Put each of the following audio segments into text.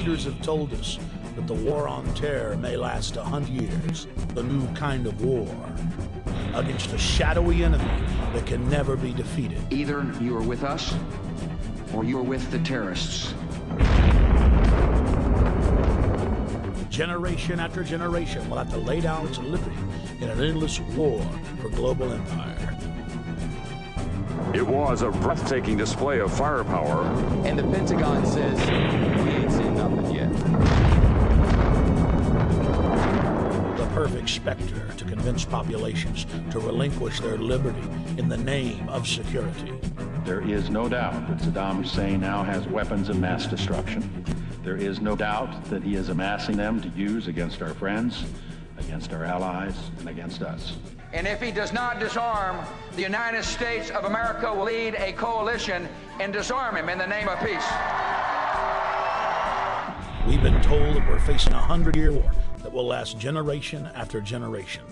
leaders have told us that the war on terror may last 100 years, the new kind of war, against a shadowy enemy that can never be defeated. Either you are with us, or you are with the terrorists. Generation after generation will have to lay down its liberty in an endless war for global empire. It was a breathtaking display of firepower. And the Pentagon says we ain't seen nothing yet. The perfect specter to convince populations to relinquish their liberty in the name of security. There is no doubt that Saddam Hussein now has weapons of mass destruction. There is no doubt that he is amassing them to use against our friends, against our allies, and against us. And if he does not disarm, the United States of America will lead a coalition and disarm him in the name of peace. We've been told that we're facing a 100-year war that will last generation after generation.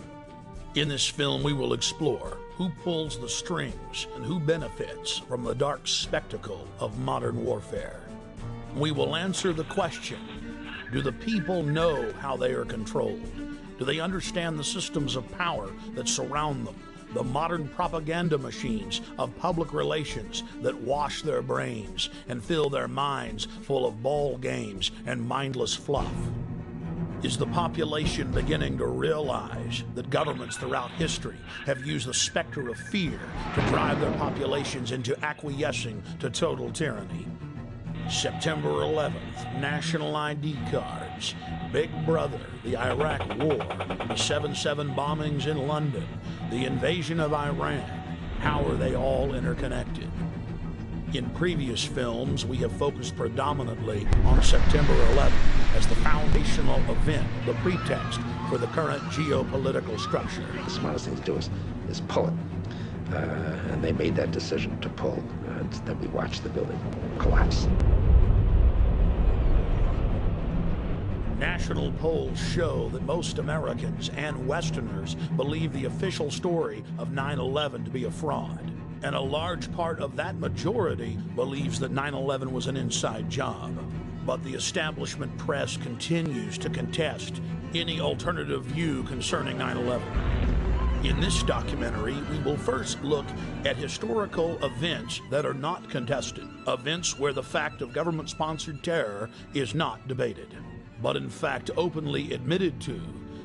In this film, we will explore who pulls the strings and who benefits from the dark spectacle of modern warfare. We will answer the question, do the people know how they are controlled? Do they understand the systems of power that surround them, the modern propaganda machines of public relations that wash their brains and fill their minds full of ball games and mindless fluff? Is the population beginning to realize that governments throughout history have used the specter of fear to drive their populations into acquiescing to total tyranny? September 11th, national ID cards, Big Brother, the Iraq War, the 7/7 bombings in London, the invasion of Iran. How are they all interconnected? In previous films, we have focused predominantly on September 11th as the foundational event, the pretext for the current geopolitical structure. The smartest thing to do is pull it. And they made that decision to pull, and then we watched the building collapse. National polls show that most Americans and Westerners believe the official story of 9/11 to be a fraud. And a large part of that majority believes that 9/11 was an inside job. But the establishment press continues to contest any alternative view concerning 9/11. In this documentary, we will first look at historical events that are not contested, events where the fact of government-sponsored terror is not debated, but in fact openly admitted to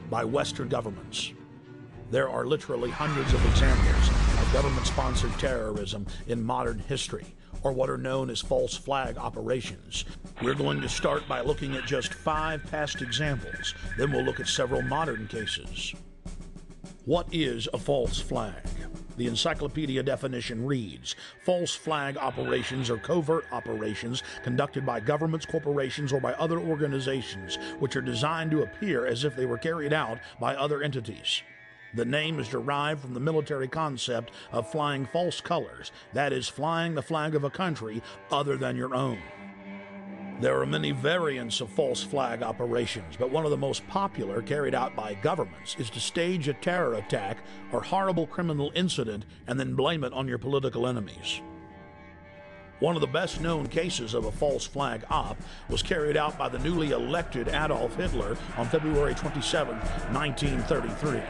by Western governments. There are literally hundreds of examples of government-sponsored terrorism in modern history, or what are known as false flag operations. We're going to start by looking at just 5 past examples, then we'll look at several modern cases. What is a false flag? The encyclopedia definition reads, false flag operations are covert operations conducted by governments, corporations, or by other organizations which are designed to appear as if they were carried out by other entities. The name is derived from the military concept of flying false colors, that is, flying the flag of a country other than your own. There are many variants of false flag operations, but one of the most popular carried out by governments is to stage a terror attack or horrible criminal incident and then blame it on your political enemies. One of the best-known cases of a false flag op was carried out by the newly elected Adolf Hitler on February 27, 1933.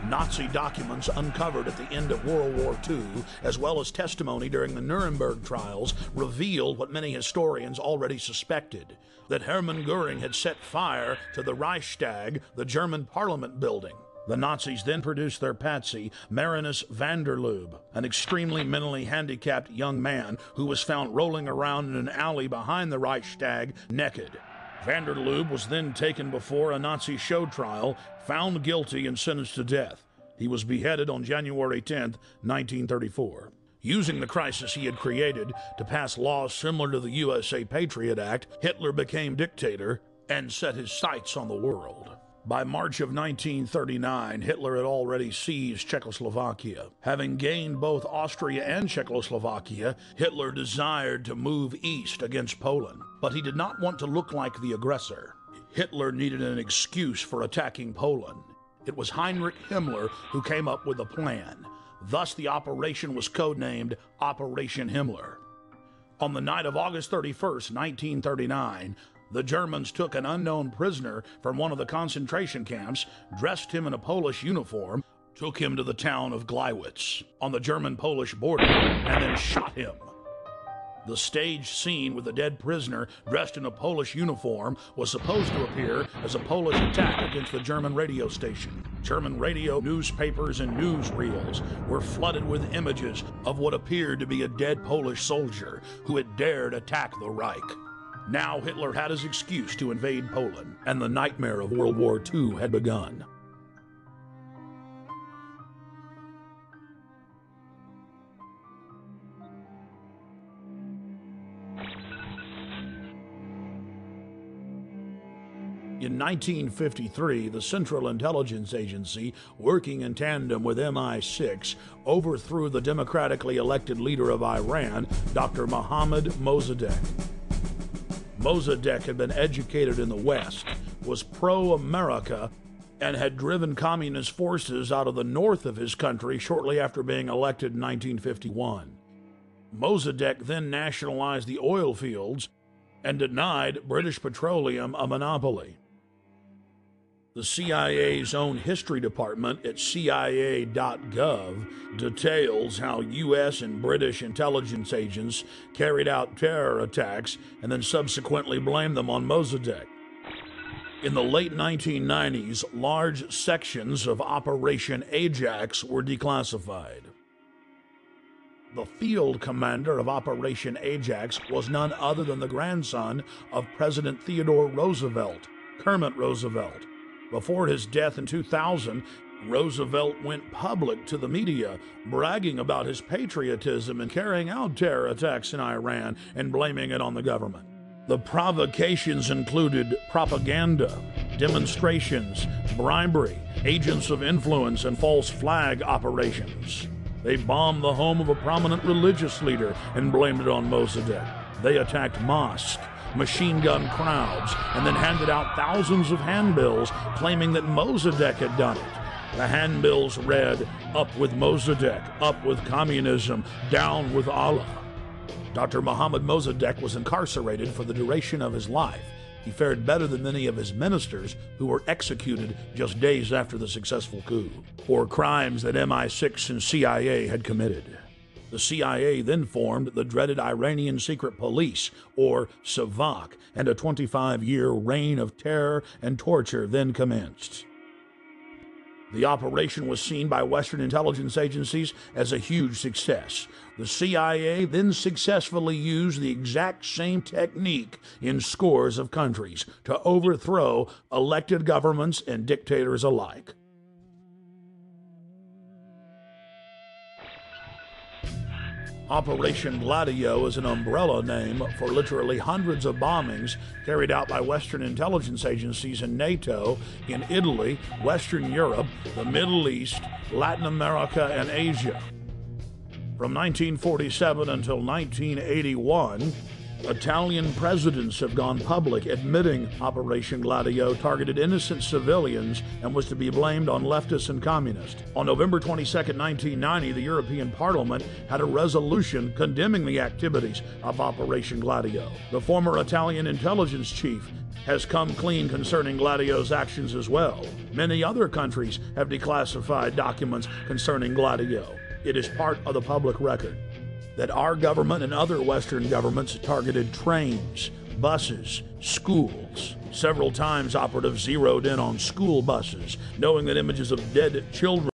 Nazi documents uncovered at the end of World War II, as well as testimony during the Nuremberg trials, revealed what many historians already suspected, that Hermann Göring had set fire to the Reichstag, the German parliament building. The Nazis then produced their patsy, Marinus van der Lubbe, an extremely mentally handicapped young man who was found rolling around in an alley behind the Reichstag naked. Van der Lubbe was then taken before a Nazi show trial, found guilty, and sentenced to death. He was beheaded on January 10, 1934. Using the crisis he had created to pass laws similar to the USA Patriot Act, Hitler became dictator and set his sights on the world. By March of 1939, Hitler had already seized Czechoslovakia. Having gained both Austria and Czechoslovakia, Hitler desired to move east against Poland, but he did not want to look like the aggressor. Hitler needed an excuse for attacking Poland. It was Heinrich Himmler who came up with a plan. Thus, the operation was codenamed Operation Himmler. On the night of August 31st, 1939, the Germans took an unknown prisoner from one of the concentration camps, dressed him in a Polish uniform, took him to the town of Gleiwitz on the German-Polish border, and then shot him. The staged scene with the dead prisoner dressed in a Polish uniform was supposed to appear as a Polish attack against the German radio station. German radio, newspapers, and newsreels were flooded with images of what appeared to be a dead Polish soldier who had dared attack the Reich. Now Hitler had his excuse to invade Poland, and the nightmare of World War II had begun. In 1953, the Central Intelligence Agency, working in tandem with MI6, overthrew the democratically elected leader of Iran, Dr. Mohammad Mossadegh. Mossadegh had been educated in the West, was pro-America, and had driven communist forces out of the north of his country shortly after being elected in 1951. Mossadegh then nationalized the oil fields and denied British Petroleum a monopoly. The CIA's own history department at CIA.gov details how U.S. and British intelligence agents carried out terror attacks and then subsequently blamed them on Mossadegh. In the late 1990s, large sections of Operation Ajax were declassified. The field commander of Operation Ajax was none other than the grandson of President Theodore Roosevelt, Kermit Roosevelt. Before his death in 2000, Roosevelt went public to the media, bragging about his patriotism in carrying out terror attacks in Iran and blaming it on the government. The provocations included propaganda, demonstrations, bribery, agents of influence, and false flag operations. They bombed the home of a prominent religious leader and blamed it on Mossadegh. They attacked mosques, machine gun crowds, and then handed out thousands of handbills claiming that Mossadegh had done it. The handbills read, "Up with Mossadegh, up with communism, down with Allah." Dr. Mohammad Mossadegh was incarcerated for the duration of his life. He fared better than many of his ministers who were executed just days after the successful coup for crimes that MI6 and CIA had committed. The CIA then formed the dreaded Iranian Secret Police, or SAVAK, and a 25-year reign of terror and torture then commenced. The operation was seen by Western intelligence agencies as a huge success. The CIA then successfully used the exact same technique in scores of countries to overthrow elected governments and dictators alike. Operation Gladio is an umbrella name for literally hundreds of bombings carried out by Western intelligence agencies and NATO in Italy, Western Europe, the Middle East, Latin America, and Asia. From 1947 until 1981, Italian presidents have gone public admitting Operation Gladio targeted innocent civilians and was to be blamed on leftists and communists. On November 22, 1990, the European Parliament had a resolution condemning the activities of Operation Gladio. The former Italian intelligence chief has come clean concerning Gladio's actions as well. Many other countries have declassified documents concerning Gladio. It is part of the public record that our government and other Western governments targeted trains, buses, schools. Several times operatives zeroed in on school buses, knowing that images of dead children